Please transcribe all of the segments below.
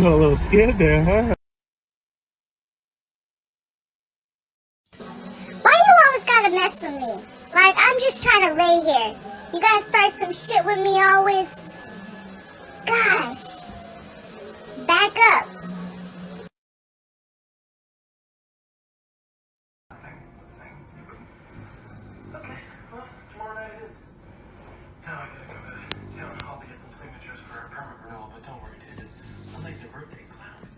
got a little scared there, huh? Why you always gotta mess with me? Like, I'm just trying to lay here. You gotta start some shit with me always. Gosh. Back up. Okay, well, tomorrow night it is. Now I gotta go to town hall to get some signatures for a permit renewal, but don't worry, dude. I'm like the birthday clown.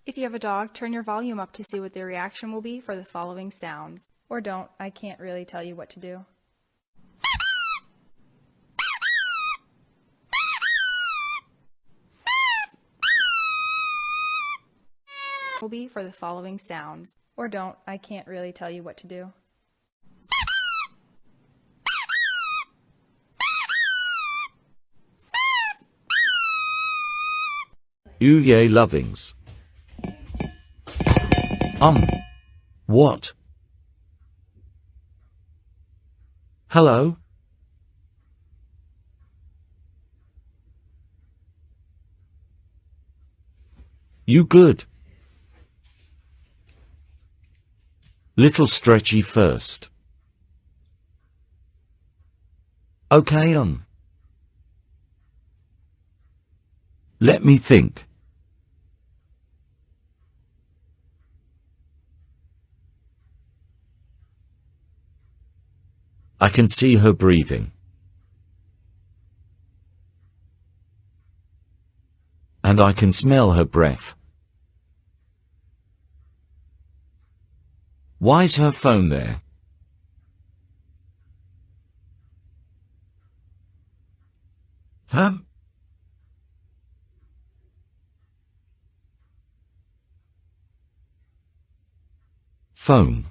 If you have a dog, turn your volume up to see what their reaction will be for the following sounds. Or don't, I can't really tell you what to do. Will be for the following sounds. Or don't, I can't really tell you what to do. Yay lovings. What? Hello? You good? Little stretchy first. Okay, let me think. I can see her breathing. And I can smell her breath. Why's her phone there? Huh? Phone.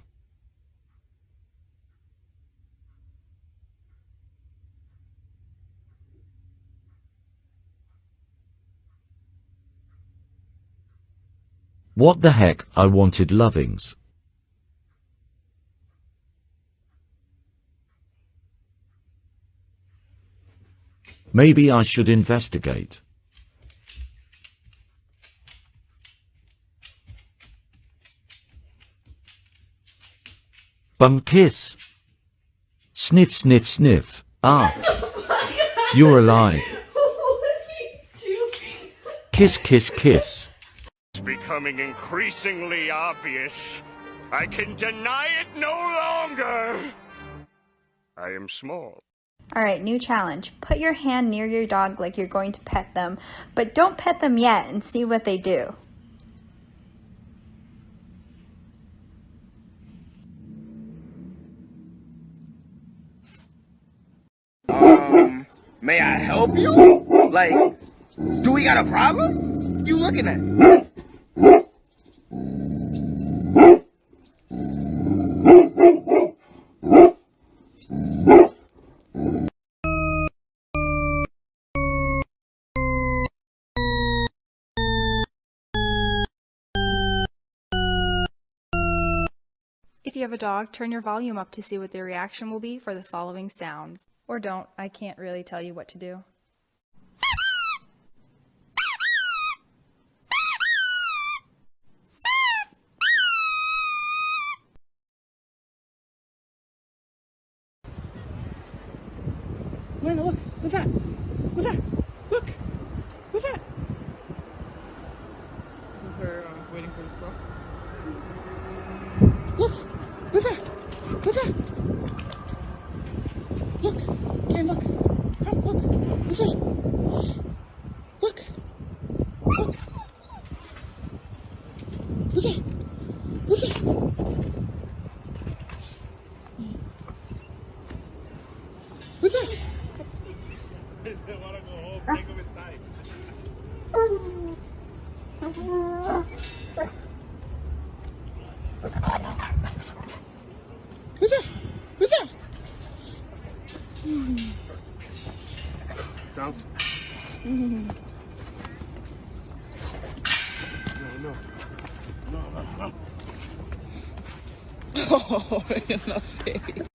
What the heck, I wanted lovings. Maybe I should investigate. Bum kiss. Sniff, sniff, sniff. Ah. You're alive. Kiss, kiss, kiss. It's becoming increasingly obvious. I can deny it no longer. I am small. Alright, new challenge. Put your hand near your dog like you're going to pet them, but don't pet them yet and see what they do. May I help you? Like, do we got a problem? You looking at? If you have a dog, turn your volume up to see what their reaction will be for the following sounds. Or don't, I can't really tell you what to do. Lena, look! What's that? What's that? Look! What's that? This is her waiting for the squirrel. Look! What's that? What's that? Look! Karen, look! Come, look! What's that? Look! Look! What's that? What's that? What's that? What's that? What's that? Down. No. Oh, in the face.